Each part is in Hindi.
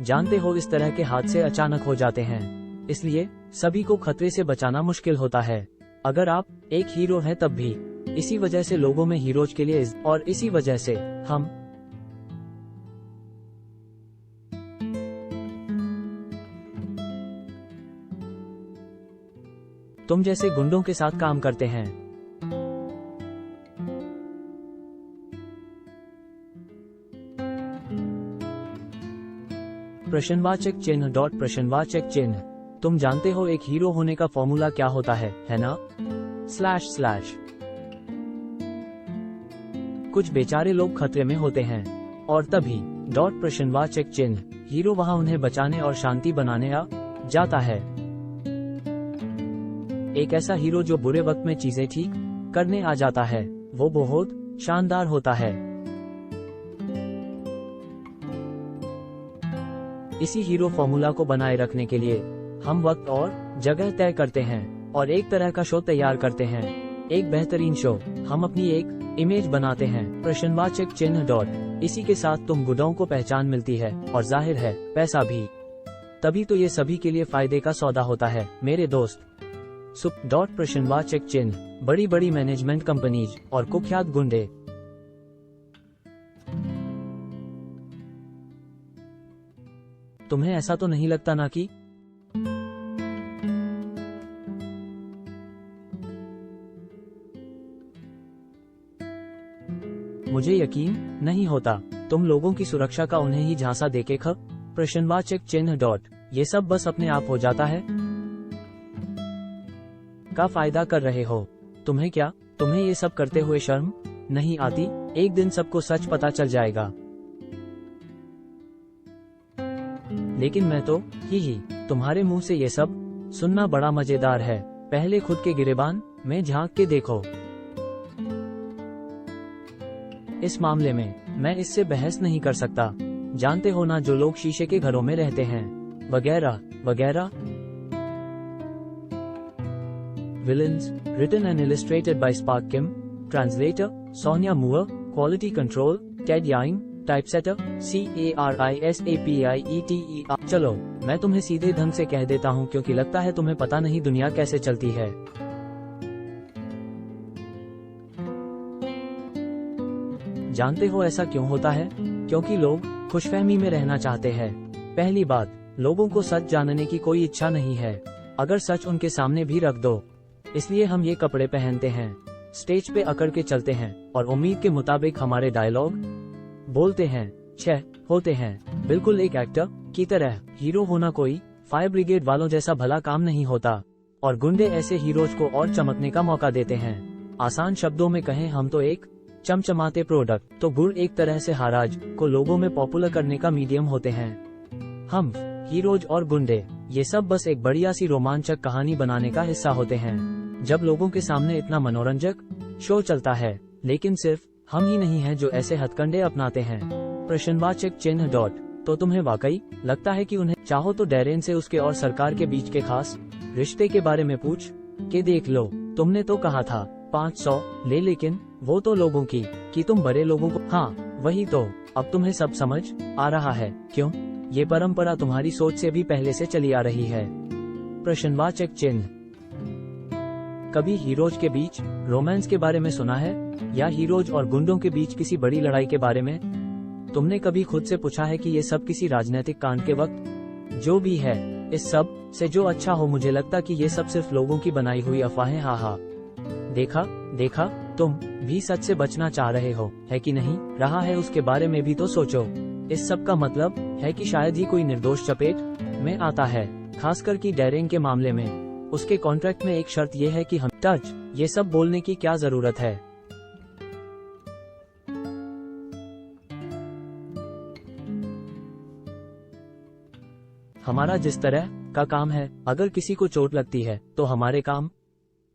जानते हो इस तरह के हादसे अचानक हो जाते हैं, इसलिए सभी को खतरे से बचाना मुश्किल होता है। अगर आप एक हीरो हैं तब भी इसी वजह से लोगों में हीरोज के लिए और इसी वजह से हम तुम जैसे गुंडों के साथ काम करते हैं। प्रश्नवाचक चिन्ह डॉट प्रश्नवाचक चिन्ह। तुम जानते हो एक हीरो होने का फॉर्मूला क्या होता है ना? Slash slash. कुछ बेचारे लोग खतरे में होते हैं और तभी डॉट प्रश्नवाचक चिन्ह हीरो वहां उन्हें बचाने और शांति बनाने आ जाता है। एक ऐसा हीरो जो बुरे वक्त में चीजें ठीक करने आ जाता है, वो बहुत शानदार होता है। इसी हीरो फॉर्मूला को बनाए रखने के लिए हम वक्त और जगह तय करते हैं और एक तरह का शो तैयार करते हैं, एक बेहतरीन शो। हम अपनी एक इमेज बनाते हैं। प्रश्नवाचक चिन्ह डॉट। इसी के साथ तुम गुंडों को पहचान मिलती है और जाहिर है पैसा भी। तभी तो ये सभी के लिए फायदे का सौदा होता है मेरे दोस्त। सुप डॉट प्रश्नवाचक चिन्ह। बड़ी बड़ी मैनेजमेंट कंपनीज और कुख्यात गुंडे। तुम्हें ऐसा तो नहीं लगता ना कि मुझे यकीन नहीं होता तुम लोगों की सुरक्षा का उन्हें ही झांसा देके प्रश्नवाचक चिन्ह डॉट। ये सब बस अपने आप हो जाता है का फायदा कर रहे हो। तुम्हें ये सब करते हुए शर्म नहीं आती? एक दिन सबको सच पता चल जाएगा। लेकिन मैं तो ही तुम्हारे मुंह से ये सब सुनना बड़ा मजेदार है। पहले खुद के गिरेबान में झांक के देखो। इस मामले में मैं इससे बहस नहीं कर सकता। जानते हो ना जो लोग शीशे के घरों में रहते हैं वगैरह वगैरह। Villains, written and illustrated by Spark Kim, translator, Sonia Moore, quality control, Ted Yang, typesetter, CARISAPIETER। चलो मैं तुम्हें सीधे ढंग से कह देता हूँ क्योंकि लगता है तुम्हें पता नहीं दुनिया कैसे चलती है। जानते हो ऐसा क्यों होता है? क्योंकि लोग खुशफहमी में रहना चाहते हैं। पहली बात, लोगों को सच जानने की कोई इच्छा नहीं है, अगर सच उनके सामने भी रख दो। इसलिए हम ये कपड़े पहनते हैं, स्टेज पे अकड़ के चलते हैं और उम्मीद के मुताबिक हमारे डायलॉग बोलते हैं, होते हैं, बिल्कुल एक एक्टर की तरह। हीरो होना कोई फायर ब्रिगेड वालों जैसा भला काम नहीं होता और गुंडे ऐसे हीरोज को और चमकने का मौका देते हैं। आसान शब्दों में कहें हम तो एक चमचमाते प्रोडक्ट। तो गुण एक तरह से हाराज को लोगों में पॉपुलर करने का मीडियम होते हैं। हम हीरोज और गुंडे ये सब बस एक बढ़िया सी रोमांचक कहानी बनाने का हिस्सा होते हैं। जब लोगों के सामने इतना मनोरंजक शो चलता है, लेकिन सिर्फ हम ही नहीं हैं जो ऐसे हथकंडे अपनाते हैं। प्रश्नवाचक चिन्ह डॉट। तो तुम्हें वाकई लगता है कि उन्हें चाहो तो डैरेन से उसके और सरकार के बीच के खास रिश्ते के बारे में पूछ के देख लो। तुमने तो कहा था 500 ले, लेकिन वो तो लोगों की कि तुम बड़े लोगों को। हाँ वही तो, अब तुम्हें सब समझ आ रहा है क्यों ये परंपरा तुम्हारी सोच से भी पहले से चली आ रही है। प्रश्नवाचक चिन्ह। कभी हीरोज के बीच रोमांस के बारे में सुना है या हीरोज और गुंडों के बीच किसी बड़ी लड़ाई के बारे में? तुमने कभी खुद से पूछा है कि ये सब किसी राजनीतिक कांड के वक्त जो भी है, इस सब से जो अच्छा हो? मुझे लगता कि ये सब सिर्फ लोगों की बनाई हुई अफवाहें। हा देखा तुम भी सच से बचना चाह रहे हो, है कि नहीं? रहा है उसके बारे में भी तो सोचो। इस सब का मतलब है कि शायद ही कोई निर्दोष चपेट में आता है, खासकर कि डैरेन के मामले में। उसके कॉन्ट्रैक्ट में एक शर्त यह है कि हम टच ये सब बोलने की क्या जरूरत है। हमारा जिस तरह का काम है, अगर किसी को चोट लगती है तो हमारे काम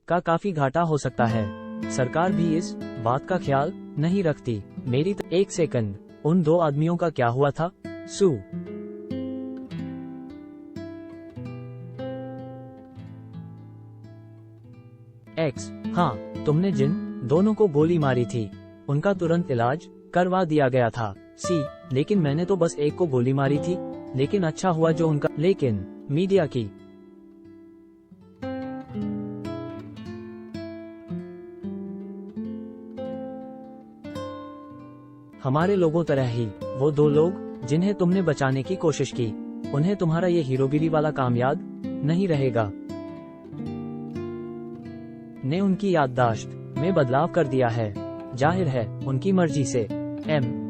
का काफी घाटा हो सकता है। सरकार भी इस बात का ख्याल नहीं रखती। मेरी एक सेकंड, उन दो आदमियों का क्या हुआ था? सू एक्स। हाँ, तुमने जिन दोनों को गोली मारी थी उनका तुरंत इलाज करवा दिया गया था। सी, लेकिन मैंने तो बस एक को गोली मारी थी। लेकिन अच्छा हुआ जो उनका, लेकिन मीडिया की हमारे लोगों तरह ही वो दो लोग जिन्हें तुमने बचाने की कोशिश की, उन्हें तुम्हारा ये हीरोगिरी वाला काम याद नहीं रहेगा। ने उनकी याददाश्त में बदलाव कर दिया है, जाहिर है उनकी मर्जी से।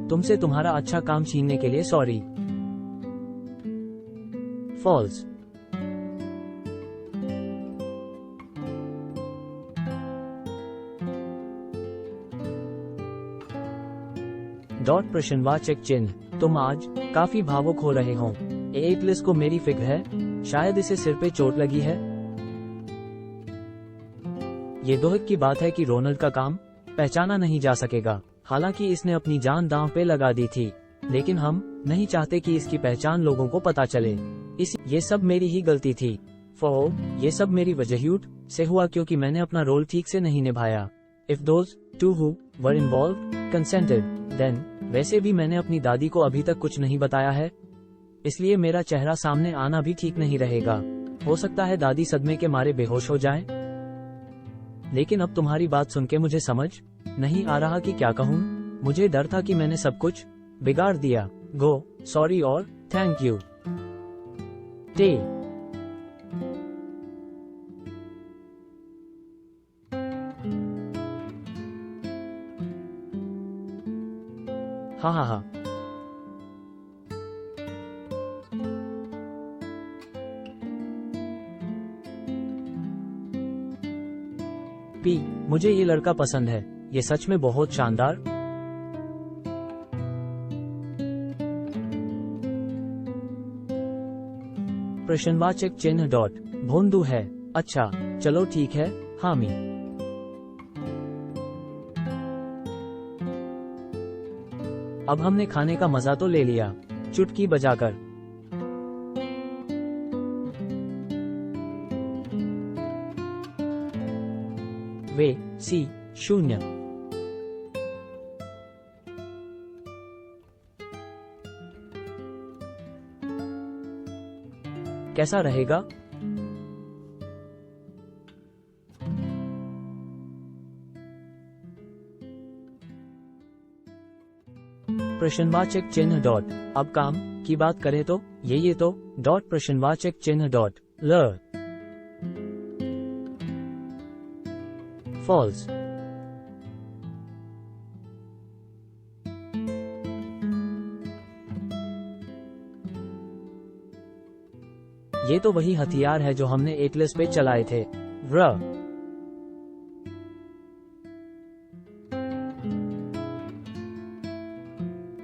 तुमसे तुम्हारा अच्छा काम छीनने के लिए सॉरी। फॉल्स। डॉट प्रश्नवाचक चिन्ह। तुम आज काफी भावुक हो रहे हो। एटलस को मेरी फिक्र है, शायद इसे सिर पे चोट लगी है। ये दुख की बात है कि रोनाल्ड का काम पहचाना नहीं जा सकेगा, हालांकि इसने अपनी जान दांव पे लगा दी थी, लेकिन हम नहीं चाहते कि इसकी पहचान लोगों को पता चले। ये सब मेरी ही गलती थी। ये सब मेरी वजह से हुआ क्योंकि मैंने अपना रोल ठीक से नहीं निभाया। If those two who were involved consented, then वैसे भी मैंने अपनी दादी को अभी तक कुछ नहीं बताया है, इसलिए मेरा चेहरा सामने आना भी ठीक नहीं रहेगा। हो सकता है दादी सदमे के मारे बेहोश हो जाए। लेकिन अब तुम्हारी बात सुन के मुझे समझ नहीं आ रहा कि क्या कहूँ। मुझे डर था कि मैंने सब कुछ बिगाड़ दिया। गो, सॉरी और थैंक यू। टे। हा। पी, मुझे ये लड़का पसंद है, ये सच में बहुत शानदार। प्रश्नवाचक चिन्ह डॉट भोंदू है। अच्छा, चलो ठीक है, हामी। अब हमने खाने का मजा तो ले लिया, चुटकी बजाकर। वे सी 0। कैसा रहेगा? प्रश्नवाचक चिन्ह डॉट। अब काम की बात करें तो ये तो डॉट प्रश्नवाचक चिन्ह डॉट ल। फॉल्स। ये तो वही हथियार है जो हमने एटलस पे चलाए थे।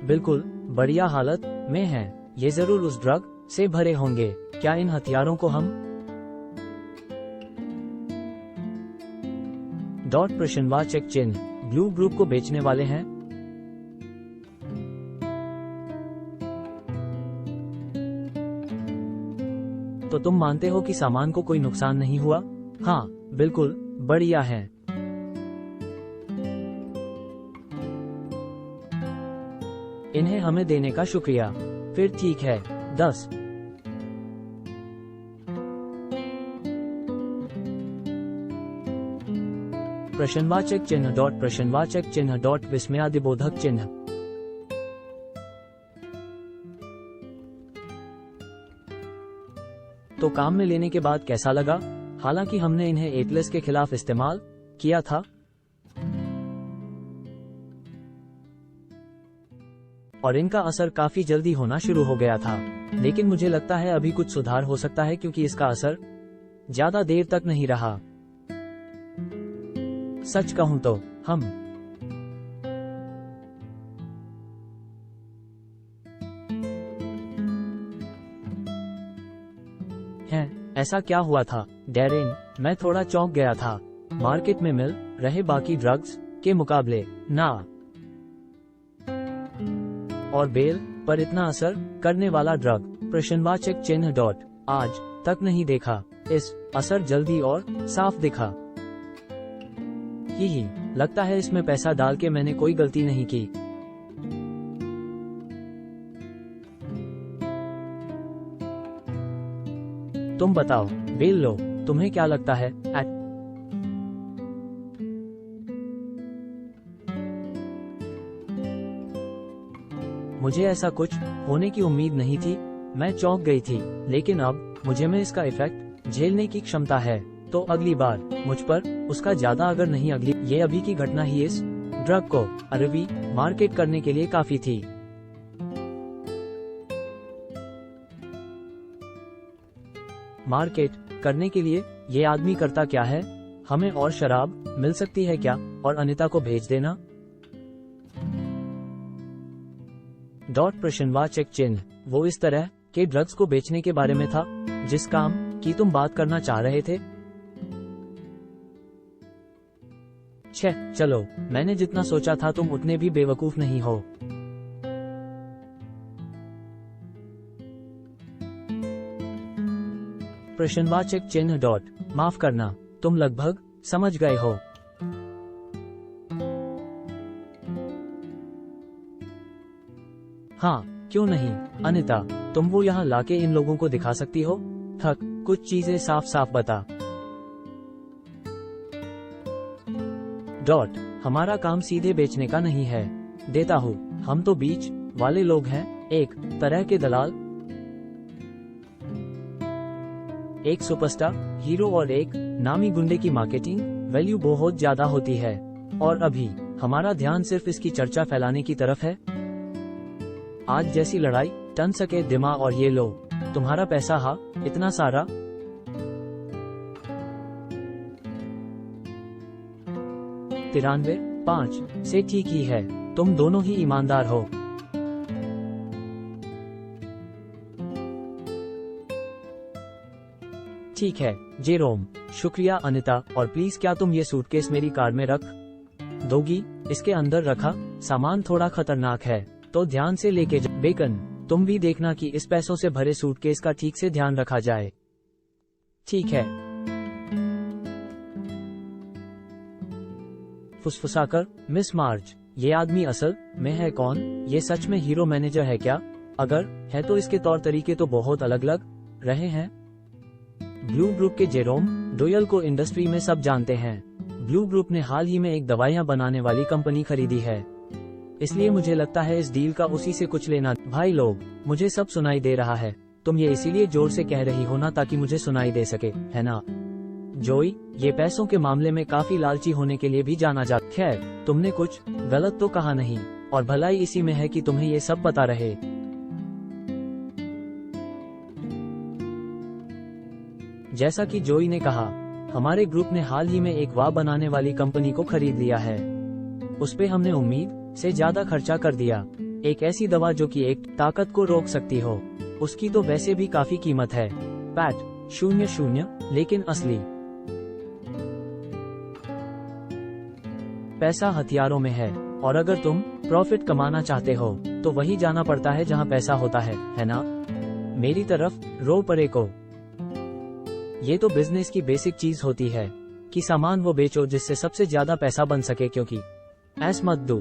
बिल्कुल बढ़िया हालत में हैं। ये जरूर उस ड्रग से भरे होंगे। क्या इन हथियारों को हम डॉट प्रश्नवाचक चिन्ह ब्लू ग्रुप को बेचने वाले हैं? तो तुम मानते हो कि सामान को कोई नुकसान नहीं हुआ? हाँ, बिल्कुल बढ़िया है। इन्हें हमें देने का शुक्रिया। फिर ठीक है, 10। प्रश्नवाचक चिन्ह डॉट प्रश्नवाचक चिन्ह डॉट विस्मयादिबोधक चिन्ह। तो काम में लेने के बाद कैसा लगा? हालांकि हमने इन्हें एटलस के खिलाफ इस्तेमाल किया था, और इनका असर काफी जल्दी होना शुरू हो गया था, लेकिन मुझे लगता है अभी कुछ सुधार हो सकता है क्योंकि इसका असर ज्यादा देर तक नहीं रहा। सच कहूं तो हम हैं। ऐसा क्या हुआ था डैरेन? मैं थोड़ा चौंक गया था। मार्केट में मिल रहे बाकी ड्रग्स के मुकाबले ना और बेल पर इतना असर करने वाला ड्रग प्रश्नवाचक चिन्ह डॉट आज तक नहीं देखा। इस असर जल्दी और साफ दिखा। ही लगता है इसमें पैसा डाल के मैंने कोई गलती नहीं की। तुम बताओ, बेल लो, तुम्हें क्या लगता है? मुझे ऐसा कुछ होने की उम्मीद नहीं थी। मैं चौंक गई थी, लेकिन अब मुझे में इसका इफेक्ट झेलने की क्षमता है। तो अगली बार मुझ पर उसका ज्यादा अगर नहीं, अगली ये अभी की घटना ही इस ड्रग को अरबी मार्केट करने के लिए काफी थी। मार्केट करने के लिए ये आदमी करता क्या है? हमें और शराब मिल सकती है क्या और अनिता को भेज देना? प्रश्नवाचक चिन्ह। वो इस तरह के ड्रग्स को बेचने के बारे में था जिस काम की तुम बात करना चाह रहे थे। चलो, मैंने जितना सोचा था तुम उतने भी बेवकूफ नहीं हो। प्रश्नवाचक चिन्ह। माफ करना, तुम लगभग समझ गए हो। हाँ, क्यों नहीं? अनिता, तुम वो यहाँ लाके इन लोगों को दिखा सकती हो? कुछ चीजें साफ साफ बता। हमारा काम सीधे बेचने का नहीं है। देता हूँ, हम तो बीच वाले लोग हैं, एक तरह के दलाल। एक सुपरस्टार हीरो और एक नामी गुंडे की मार्केटिंग वैल्यू बहुत ज्यादा होती है, और अभी हमारा ध्यान सिर्फ इसकी चर्चा फैलाने की तरफ है। आज जैसी लड़ाई टन सके दिमाग, और ये लो तुम्हारा पैसा। हा, इतना सारा? 93.5 से ठीक ही है। तुम दोनों ही ईमानदार हो। ठीक है जेरोम, शुक्रिया अनिता, और प्लीज क्या तुम ये सूटकेस मेरी कार में रख दोगी? इसके अंदर रखा सामान थोड़ा खतरनाक है, तो ध्यान से लेके जा। बेकन, तुम भी देखना कि इस पैसों से भरे सूटकेस का ठीक से ध्यान रखा जाए। ठीक है। फुसफुसाकर, मिस मार्ज, ये आदमी असल में है कौन? ये सच में हीरो मैनेजर है क्या? अगर है तो इसके तौर तरीके तो बहुत अलग लग रहे हैं। ब्लू ग्रुप के जेरोम डोयल को इंडस्ट्री में सब जानते हैं। ब्लू ग्रुप ने हाल ही में एक दवाइयां बनाने वाली कंपनी खरीदी है, इसलिए मुझे लगता है इस डील का उसी से कुछ लेना। भाई लोग, मुझे सब सुनाई दे रहा है। तुम ये इसीलिए जोर से कह रही हो ना ताकि मुझे सुनाई दे सके, है ना? जोई, ये पैसों के मामले में काफी लालची होने के लिए भी जाना जाता। खैर, तुमने कुछ गलत तो कहा नहीं, और भलाई इसी में है कि तुम्हें ये सब पता रहे। जैसा कि जोई ने कहा, हमारे ग्रुप ने हाल ही में एक वाह बनाने वाली कंपनी को खरीद लिया है। उस पे हमने उम्मीद से ज्यादा खर्चा कर दिया। एक ऐसी दवा जो कि एक ताकत को रोक सकती हो, उसकी तो वैसे भी काफी कीमत है। पैट 00, लेकिन असली पैसा हथियारों में है, और अगर तुम प्रॉफिट कमाना चाहते हो तो वही जाना पड़ता है जहां पैसा होता है ना? मेरी तरफ रो परे को। ये तो बिजनेस की बेसिक चीज होती है कि सामान वो बेचो जिससे सबसे ज्यादा पैसा बन सके, क्योंकि ऐस मत दो।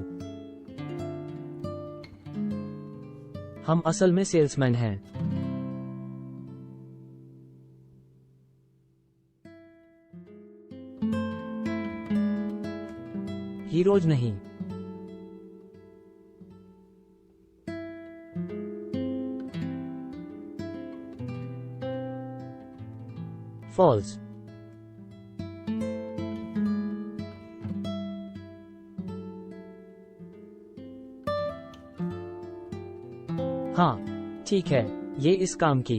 हम असल में सेल्समैन हैं। हीरोज नहीं। फॉल्स। हाँ, ठीक है, ये इस काम की।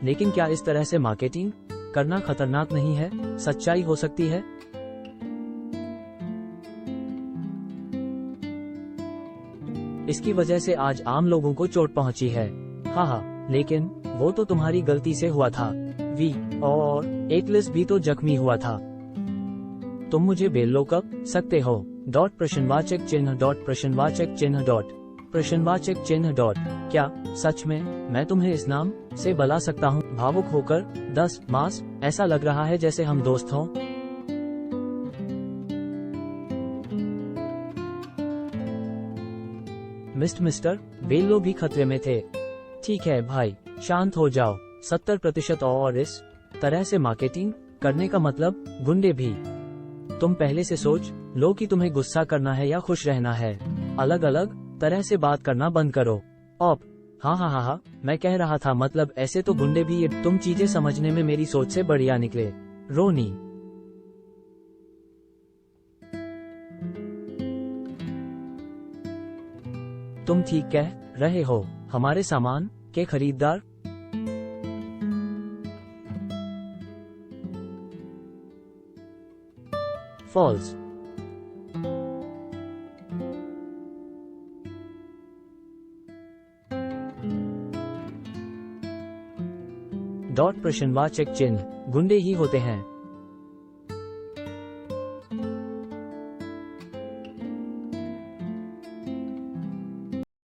लेकिन क्या इस तरह से मार्केटिंग करना खतरनाक नहीं है? सच्चाई हो सकती है। इसकी वजह से आज आम लोगों को चोट पहुंची है। हाँ, लेकिन वो तो तुम्हारी गलती से हुआ था। और एकलिस भी तो जख्मी हुआ था। तुम मुझे बेल लो कब सकते हो? प्रश्नवाचक चिन्ह। क्या सच में मैं तुम्हें इस नाम से बुला सकता हूँ? भावुक होकर 10 मास, ऐसा लग रहा है जैसे हम दोस्त हों। मिस्टर, बेल्लो भी खतरे में थे। ठीक है भाई, शांत हो जाओ। 70% और इस तरह से मार्केटिंग करने का मतलब गुंडे भी। तुम पहले से सोच लो कि तुम्हें गुस्सा करना है या खुश रहना है। अलग अलग तरह से बात करना बंद करो। ऑप, हाँ, मैं कह रहा था मतलब ऐसे तो गुंडे भी। ये तुम चीजें समझने में मेरी सोच से बढ़िया निकले। रोनी, तुम ठीक कह रहे हो। हमारे सामान के खरीदार फॉल्स। डॉट प्रश्नवाचक चिन्ह। गुंडे ही होते हैं।